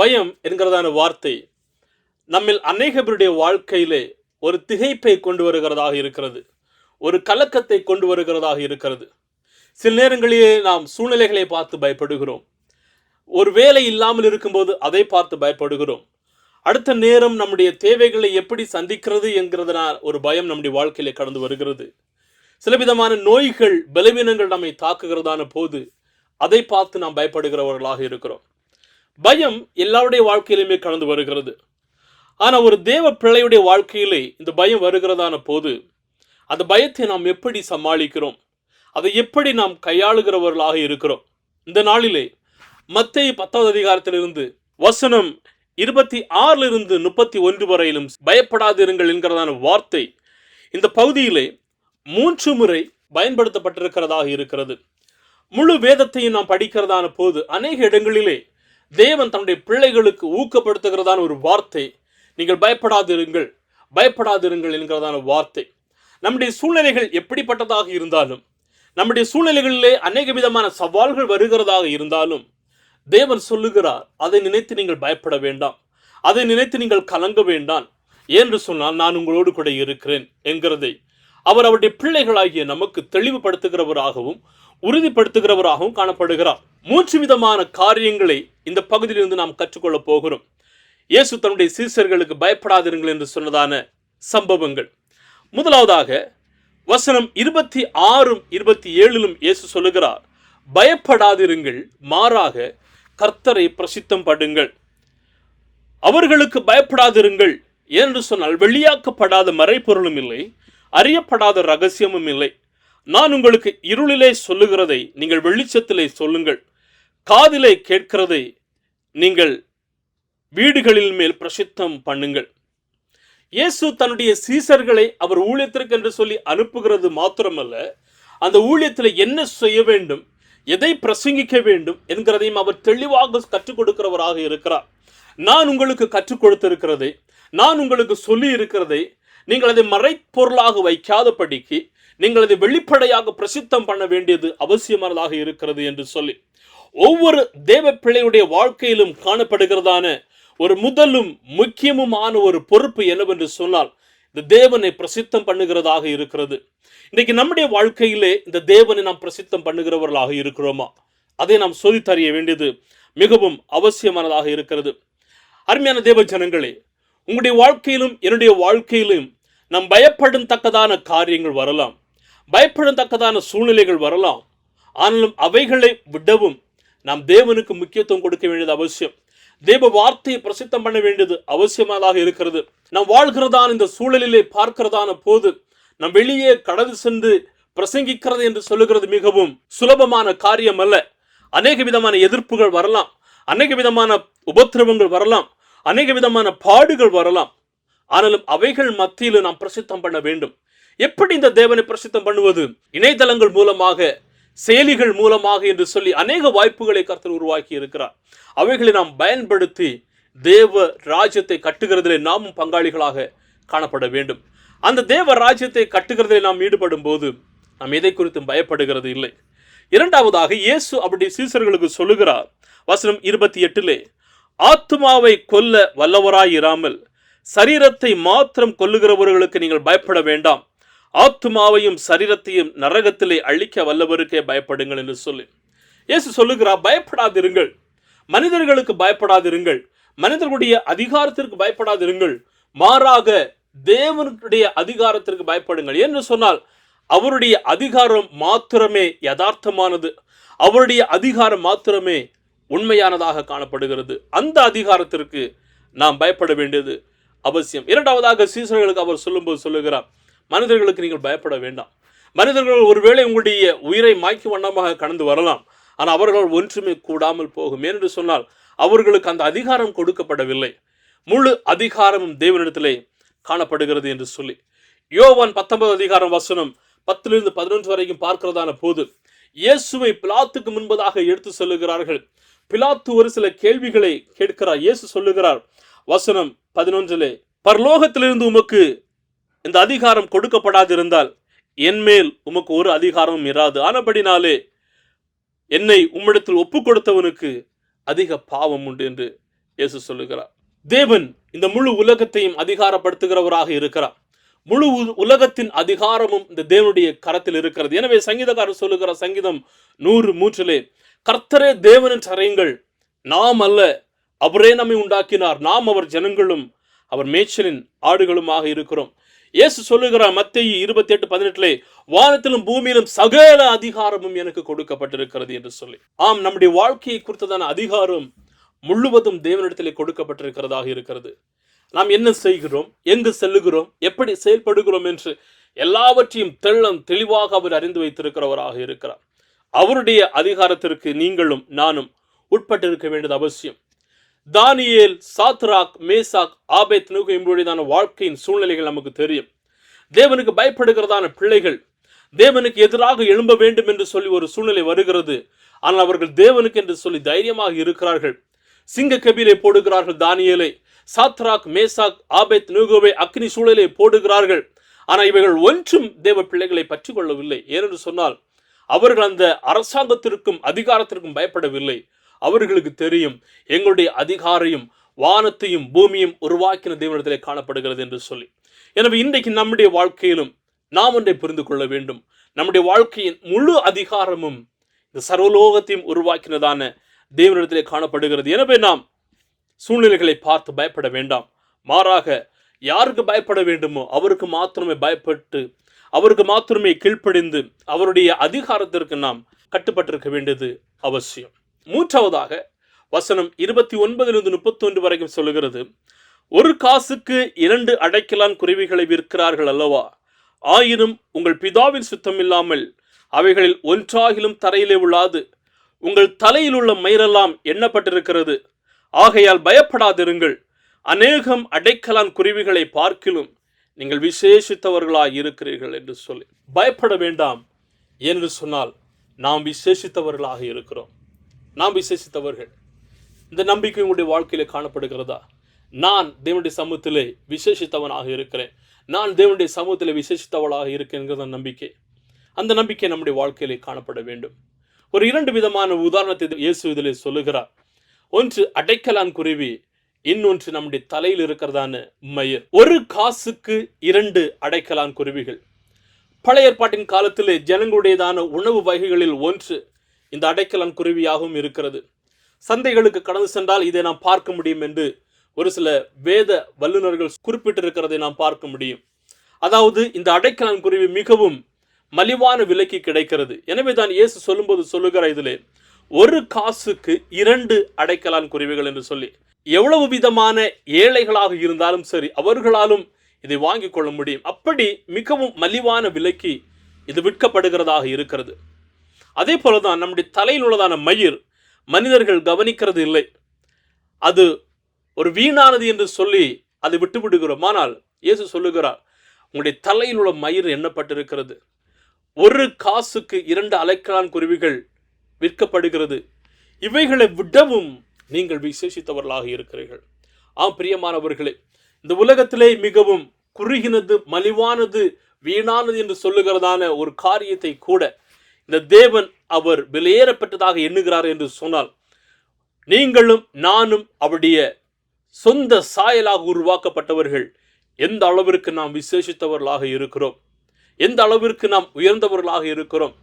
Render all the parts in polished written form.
பயம் என்கிறதான வார்த்தை நம்மில் அநேக பேருடைய வாழ்க்கையிலே ஒரு திகைப்பை கொண்டு வருகிறதாக இருக்கிறது. ஒரு கலக்கத்தை கொண்டு வருகிறதாக இருக்கிறது. சில நேரங்களிலே நாம் சூழ்நிலைகளை பார்த்து பயப்படுகிறோம். ஒரு வேலை இல்லாமல் இருக்கும்போது அதை பார்த்து பயப்படுகிறோம். அடுத்த நேரம் நம்முடைய தேவைகளை எப்படி சந்திக்கிறது என்கிறதுனால் ஒரு பயம் நம்முடைய வாழ்க்கையிலே கடந்து வருகிறது. சில விதமான நோய்கள், பலவீனங்கள் நம்மை தாக்குகிறதான போது அதை பார்த்து நாம் பயப்படுகிறவர்களாக இருக்கிறோம். பயம் எல்லாருடைய வாழ்க்கையிலுமே கடந்து வருகிறது. ஆனால் ஒரு தேவ பிள்ளையுடைய வாழ்க்கையிலே இந்த பயம் வருகிறதான போது அந்த பயத்தை நாம் எப்படி சமாளிக்கிறோம், அதை எப்படி நாம் கையாளுகிறவர்களாக இருக்கிறோம். இந்த நாளிலே மத்தேயு 10வது அதிகாரத்திலிருந்து வசனம் 26 31 வரையிலும் பயப்படாதிருங்கள் என்கிறதான வார்த்தை இந்த பகுதியிலே 3 முறை பயன்படுத்தப்பட்டிருக்கிறதாக இருக்கிறது. முழு வேதத்தையும் நாம் படிக்கிறதான போது அநேக இடங்களிலே தேவன் தன்னுடைய பிள்ளைகளுக்கு ஊக்கப்படுத்துகிறதான ஒரு வார்த்தை, நீங்கள் பயப்படாதிருங்கள், பயப்படாதிருங்கள் என்கிறதான வார்த்தை. நம்முடைய சூழ்நிலைகள் எப்படிப்பட்டதாக இருந்தாலும், நம்முடைய சூழ்நிலைகளிலே அநேக விதமான சவால்கள் வருகிறதாக இருந்தாலும் தேவன் சொல்லுகிறார், அதை நினைத்து நீங்கள் பயப்பட வேண்டாம், அதை நினைத்து நீங்கள் கலங்க வேண்டாம் என்று சொன்னால் நான் உங்களோடு கூட இருக்கிறேன் என்கிறதை அவர் அவருடைய பிள்ளைகளாகிய நமக்கு தெளிவுபடுத்துகிறவராகவும் உறுதிப்படுத்துகிறவராகவும் காணப்படுகிறார். 3 விதமான காரியங்களை இந்த பகுதியிலிருந்து நாம் கற்றுக்கொள்ளப் போகிறோம். இயேசு தன்னுடைய சீசர்களுக்கு பயப்படாதிருங்கள் என்று சொன்னதான சம்பவங்கள். முதலாவதாக வசனம் 26 27 இயேசு சொல்லுகிறார், பயப்படாதிருங்கள், மாறாக கர்த்தரை பிரசித்தம் பண்ணுங்கள். அவர்களுக்கு பயப்படாதிருங்கள் என்று சொன்னால் வெளியாக்கப்படாத மறைபொருளும் இல்லை, அறியப்படாத ரகசியமும் இல்லை. நான் உங்களுக்கு இருளிலே சொல்லுகிறதை நீங்கள் வெளிச்சத்திலே சொல்லுங்கள், காதிலே கேட்கிறதை நீங்கள் வீடுகளில் மேல் பிரசித்தம் பண்ணுங்கள். இயேசு தன்னுடைய சீசர்களை அவர் ஊழியத்திற்கு என்று சொல்லி அனுப்புகிறது மாத்திரமல்ல, அந்த ஊழியத்தில் என்ன செய்ய வேண்டும், எதை பிரசங்கிக்க வேண்டும் என்கிறதையும் அவர் தெளிவாக கற்றுக் கொடுக்கிறவராக இருக்கிறார். நான் உங்களுக்கு கற்றுக் கொடுத்திருக்கிறதை, நான் உங்களுக்கு சொல்லி இருக்கிறதை நீங்கள் அதை மறைப்பொருளாக வைக்காதபடிக்கு நீங்கள் அதை வெளிப்படையாக பிரசித்தம் பண்ண வேண்டியது அவசியமானதாக இருக்கிறது என்று சொல்லி ஒவ்வொரு தேவ பிள்ளையுடைய வாழ்க்கையிலும் காணப்படுகிறதான ஒரு முதலும் முக்கியமுமான ஒரு பொறுப்பு என்னவென்று சொன்னால் இந்த தேவனை பிரசித்தம் பண்ணுகிறதாக இருக்கிறது. இன்றைக்கு நம்முடைய வாழ்க்கையிலே இந்த தேவனை நாம் பிரசித்தம் பண்ணுகிறவர்களாக இருக்கிறோமா, அதை நாம் சோதித்தறிய வேண்டியது மிகவும் அவசியமானதாக இருக்கிறது. அருமையான தேவ ஜனங்களே, உங்களுடைய வாழ்க்கையிலும் என்னுடைய வாழ்க்கையிலும் நாம் பயப்படும் தக்கதான காரியங்கள் வரலாம், பயப்படும் தக்கதான சூழ்நிலைகள் வரலாம். ஆனாலும் அவைகளை விடவும் நாம் தேவனுக்கு முக்கியத்துவம் கொடுக்க வேண்டியது அவசியம். தேவ வார்த்தையை பிரசித்தம் பண்ண வேண்டியது அவசியமானதாக இருக்கிறது. நாம் வாழ்கிறதான இந்த சூழலிலே பார்க்கிறதான போது நாம் வெளியே கடந்து சென்று பிரசங்கிக்கிறது என்று சொல்லுகிறது மிகவும் சுலபமான காரியம் அல்ல. அநேக விதமான எதிர்ப்புகள் வரலாம், அநேக விதமான உபத்திரவங்கள் வரலாம், அநேக விதமான பாடுகள் வரலாம். ஆனாலும் அவைகள் மத்தியில் நாம் பிரசித்தம் பண்ண வேண்டும். எப்படி இந்த தேவனை பிரசித்தம் பண்ணுவது? இணையதளங்கள் மூலமாக, செயலிகள் மூலமாக என்று சொல்லி அநேக வாய்ப்புகளை கர்த்தர் உருவாக்கி இருக்கிறார். அவைகளை நாம் பயன்படுத்தி தேவ ராஜ்யத்தை கட்டுகிறதிலே நாமும் பங்காளிகளாக காணப்பட வேண்டும். அந்த தேவ ராஜ்யத்தை கட்டுகிறதிலே நாம் ஈடுபடும் போது நாம் எதை குறித்தும் பயப்படுகிறது இல்லை. இரண்டாவதாக இயேசு அப்படி சீசர்களுக்கு சொல்லுகிறார். வசனம் 28, ஆத்துமாவை கொல்ல வல்லவராயிராமல் சரீரத்தை மாத்திரம் கொல்லுகிறவர்களுக்கு நீங்கள் பயப்பட வேண்டாம், ஆத்துமாவையும் சரீரத்தையும் நரகத்திலே அழிக்க வல்லவருக்கே பயப்படுங்கள் என்று சொல்லி இயேசு சொல்லுகிறார், பயப்படாதிருங்கள், மனிதர்களுக்கு பயப்படாதிருங்கள், மனிதர்களுடைய அதிகாரத்திற்கு பயப்படாதிருங்கள், மாறாக தேவனுடைய அதிகாரத்திற்கு பயப்படுங்கள். என்று சொன்னால் அவருடைய அதிகாரம் மாத்திரமே யதார்த்தமானது, அவருடைய அதிகாரம் மாத்திரமே உண்மையானதாக காணப்படுகிறது. அந்த அதிகாரத்திற்கு நாம் பயப்பட வேண்டியது அவசியம். இரண்டாவதாக சீசர்களுக்கு அவர் சொல்லும்போது சொல்லுகிறார், மனிதர்களுக்கு நீங்கள் பயப்பட வேண்டாம். மனிதர்கள் ஒருவேளை உங்களுடைய உயிரை மாய்க்கு வண்ணமாக கடந்து வரலாம், ஆனால் அவர்கள் ஒன்றுமே கூடாமல் போகும். ஏனென்று சொன்னால் அவர்களுக்கு அந்த அதிகாரம் கொடுக்கப்படவில்லை, முழு அதிகாரமும் தேவனிடத்திலே காணப்படுகிறது என்று சொல்லி யோவான் 19 அதிகாரம் வசனம் 10 11 வரைக்கும் பார்க்கிறதான போது இயேசுவை பிலாத்துக்கு முன்பதாக எடுத்து சொல்லுகிறார்கள். பிலாத்து ஒரு சில கேள்விகளை கேட்கிறார். இயேசு சொல்லுகிறார் வசனம் 11, பரலோகத்திலிருந்து உமக்கு இந்த அதிகாரம் கொடுக்கப்படாதிருந்தால் என்மேல் உமக்கு ஒரு அதிகாரமும் இராது, ஆனபடினாலே என்னை உம்மிடத்தில் ஒப்பு கொடுத்தவனுக்கு அதிக பாவம் உண்டு என்று இயேசு சொல்லுகிறார். தேவன் இந்த முழு உலகத்தையும் அதிகாரப்படுத்துகிறவராக இருக்கிறார். முழு உலகத்தின் அதிகாரமும் இந்த தேவனுடைய கரத்தில் இருக்கிறது. எனவே சங்கீதக்காரர் சொல்லுகிற சங்கீதம் 103 கர்த்தரே தேவன் என்று அறியுங்கள், நாம் அல்ல, அவரே நம்மை உண்டாக்கினார், நாம் அவர் ஜனங்களும் அவர் மேய்ச்சலின் ஆடுகளுமாக இருக்கிறோம். இயேசு சொல்லுகிறார் மத்தேயு 28:18 வானத்திலும் பூமியிலும் சகல அதிகாரமும் எனக்கு கொடுக்கப்பட்டிருக்கிறது என்று சொல்லி. ஆம், நம்முடைய வாழ்க்கையை குறித்ததான அதிகாரம் முழுவதும் தேவனிடத்திலே கொடுக்கப்பட்டிருக்கிறதாக இருக்கிறது. நாம் என்ன செய்கிறோம், எங்கு செல்லுகிறோம், எப்படி செயல்படுகிறோம் என்று எல்லாவற்றையும் தெளிவாக அவர் அறிந்து வைத்திருக்கிறவராக இருக்கிறார். அவருடைய அதிகாரத்திற்கு நீங்களும் நானும் உட்பட்டிருக்க வேண்டியது அவசியம். தானியேல், சாத்ராக், மேசாக், ஆபேத்நேகோ என்பதான வாழ்க்கையின் சூழ்நிலைகள் நமக்கு தெரியும். தேவனுக்கு பயப்படுகிறதான பிள்ளைகள் தேவனுக்கு எதிராக எழும்ப வேண்டும் என்று சொல்லி ஒரு சூழ்நிலை வருகிறது. ஆனால் அவர்கள் தேவனுக்கு என்று சொல்லி தைரியமாக இருக்கிறார்கள். சிங்க கபிலை போடுகிறார்கள் தானியேலை. சாத்ராக், மேசாக், ஆபேத்நேகோவை அக்னி சூழலை போடுகிறார்கள். ஆனால் இவைகள் ஒன்றும் தேவ பிள்ளைகளை பற்றி கொள்ளவில்லை. ஏனென்று சொன்னால் அவர்கள் அந்த அரசாங்கத்திற்கும் அதிகாரத்திற்கும் பயப்படவில்லை. அவர்களுக்கு தெரியும் எங்களுடைய அதிகாரையும் வானத்தையும் பூமியும் உருவாக்கின தேவனிடத்திலே காணப்படுகிறது என்று சொல்லி. எனவே இன்றைக்கு நம்முடைய வாழ்க்கையிலும் நாம் ஒன்றை புரிந்து கொள்ள வேண்டும். நம்முடைய வாழ்க்கையின் முழு அதிகாரமும் இந்த சர்வலோகத்தையும் உருவாக்கினதான தேவனிடத்திலே காணப்படுகிறது. எனவே நாம் சூழ்நிலைகளை பார்த்து பயப்பட வேண்டாம். மாறாக யாருக்கு பயப்பட வேண்டுமோ அவருக்கு மாத்திரமே பயப்பட்டு, அவருக்கு மாத்திரமே கீழ்ப்படிந்து, அவருடைய அதிகாரத்திற்கு நாம் கட்டுப்பட்டிருக்க வேண்டியது அவசியம். மூன்றாவதாக வசனம் 29-31 வரைக்கும் சொல்லுகிறது, ஒரு காசுக்கு 2 அடைக்கலான் குருவிகளை விற்கிறார்கள் அல்லவா? ஆயினும் உங்கள் பிதாவின் சுத்தமில்லாமல் அவைகளில் ஒன்றாகிலும் தரையிலே விழாது. உங்கள் தலையில் உள்ள மயிரெல்லாம் எண்ணப்பட்டிருக்கிறது. ஆகையால் பயப்படாதிருங்கள். அநேகம் அடைக்கலான் குருவிகளை பார்க்கிலும் நீங்கள் விசேஷித்தவர்களாய் இருக்கிறீர்கள் என்று சொல்லி. பயப்பட வேண்டாம் என்று சொன்னால் நாம் விசேஷித்தவர்களாக இருக்கிறோம். நாம் விசேஷித்தவர்கள். இந்த நம்பிக்கை உங்களுடைய வாழ்க்கையில காணப்படுகிறதா? நான் தேவனுடைய சமூகத்திலே விசேஷித்தவனாக இருக்கிறேன், நான் தேவனுடைய சமூகத்திலே விசேஷித்தவளாக இருக்கிறேன் நம்பிக்கை. அந்த நம்பிக்கை நம்முடைய வாழ்க்கையிலே காணப்பட வேண்டும். ஒரு 2 விதமான உதாரணத்தை இயேசு இதிலே சொல்லுகிறார். ஒன்று அடைக்கலான் குருவி, இன்னொன்று நம்முடைய தலையில் இருக்கிறதான மயிர். ஒரு காசுக்கு 2 அடைக்கலான் குருவிகள். பழைய ஏற்பாட்டின் காலத்திலே ஜனங்களுடையதான உணவு வகைகளில் ஒன்று இந்த அடைக்கலான் குருவியாகவும் இருக்கிறது. சந்தைகளுக்கு கடந்து சென்றால் இதை நாம் பார்க்க முடியும் என்று ஒரு சில வேத வல்லுநர்கள் குறிப்பிட்டிருக்கிறதை நாம் பார்க்க முடியும். அதாவது இந்த அடைக்கலான் குருவி மிகவும் மலிவான விலைக்கு கிடைக்கிறது. எனவே தான் இயேசு சொல்லும்போது சொல்லுகிற இதிலே ஒரு காசுக்கு 2 அடைக்கலான் குருவிகள் என்று சொல்லி. எவ்வளவு விதமான ஏழைகளாக இருந்தாலும் சரி, அவர்களாலும் இதை வாங்கிக் கொள்ள முடியும். அப்படி மிகவும் மலிவான விலைக்கு இது விற்கப்படுகிறதாக இருக்கிறது. அதே போலதான் நம்முடைய தலையில் உள்ளதான மயிர் மனிதர்கள் கவனிக்கிறது இல்லை. அது ஒரு வீணானது என்று சொல்லி அதை விட்டு விடுகிறோம். ஆனால் இயேசு சொல்லுகிறார், உங்களுடைய தலையில் உள்ள மயிர் எண்ணப்பட்டிருக்கிறது. ஒரு காசுக்கு 2 அடைக்கலான் குருவிகள் விற்கப்படுகிறது. இவைகளை விடவும் நீங்கள் விசேஷித்தவர்களாக இருக்கிறீர்கள். ஆம் பிரியமானவர்களே, இந்த உலகத்திலே மிகவும் குறுகினது, மலிவானது, வீணானது என்று சொல்லுகிறதான ஒரு காரியத்தை கூட இந்த தேவன் அவர் விலையேறப்பட்டதாக எண்ணுகிறார் என்று சொன்னால், நீங்களும் நானும் அவருடைய சொந்த சாயலாக உருவாக்கப்பட்டவர்கள். எந்த அளவிற்கு நாம் விசேஷித்தவர்களாக இருக்கிறோம், எந்த அளவிற்கு நாம் உயர்ந்தவர்களாக இருக்கிறோம்.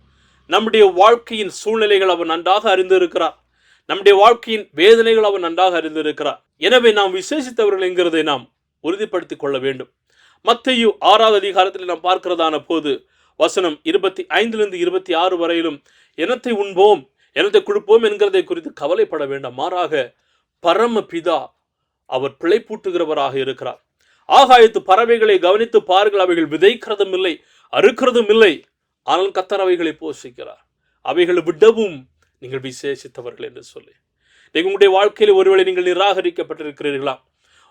நம்முடைய வாழ்க்கையின் சூழ்நிலைகள் அவர் நன்றாக அறிந்திருக்கிறார். நம்முடைய வாழ்க்கையின் வேதனைகள் அவர் நன்றாக அறிந்திருக்கிறார். எனவே நாம் விசேஷித்தவர்கள் என்கிறதை நாம் உறுதிப்படுத்திக் கொள்ள வேண்டும். மத்தேயு 6வது அதிகாரத்தில் நாம் பார்க்கிறதான போது வசனம் 25-26 வரையிலும் என்னத்தை உண்போம், என்னத்தை கொடுப்போம் என்கிறதை குறித்து கவலைப்பட வேண்டாம். மாறாக பரம பிதா அவர் பிழைப்பூட்டுகிறவராக இருக்கிறார். ஆகாயத்து பறவைகளை கவனித்து பாருங்கள், அவைகள் விதைக்கிறதும் இல்லை, அறுக்கிறதும் இல்லை, ஆனால் கர்த்தர் அவைகளை போஷிக்கிறார். அவைகளை விடவும் நீங்கள் விசேஷித்தவர்கள் என்று சொல்லி. உங்களுடைய வாழ்க்கையில் ஒருவேளை நீங்கள் நிராகரிக்கப்பட்டிருக்கிறீர்களா?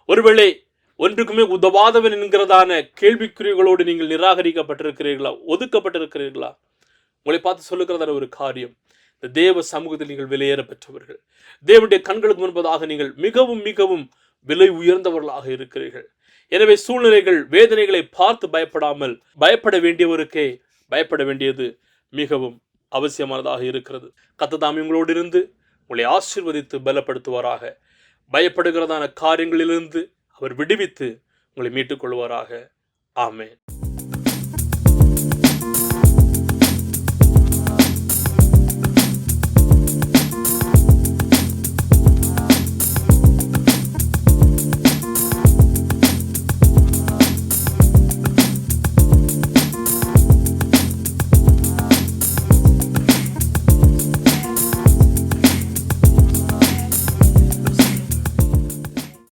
ஒருவேளை ஒன்றுக்குமே உதவாதவன் என்கிறதான கேள்விக்குறிகளோடு நீங்கள் நிராகரிக்கப்பட்டிருக்கிறீர்களா? ஒதுக்கப்பட்டிருக்கிறீர்களா? உங்களை பார்த்து சொல்லுகிறதான ஒரு காரியம், இந்த தேவ சமூகத்தில் நீங்கள் விலையேற பெற்றவர்கள். தேவனுடைய கண்களுக்கு முன்பதாக நீங்கள் மிகவும் மிகவும் விலை உயர்ந்தவர்களாக இருக்கிறீர்கள். எனவே சூழ்நிலைகள், வேதனைகளை பார்த்து பயப்படாமல், பயப்பட வேண்டியவருக்கே பயப்பட வேண்டியது மிகவும் அவசியமானதாக இருக்கிறது. கர்த்தர் தாமே உங்களோடு இருந்து உங்களை ஆசீர்வதித்து பலப்படுத்துவாராக. பயப்படுகிறதான காரியங்களிலிருந்து அவர் விடுவித்து உங்களை மீட்டுக் கொள்வாராக. ஆமென்.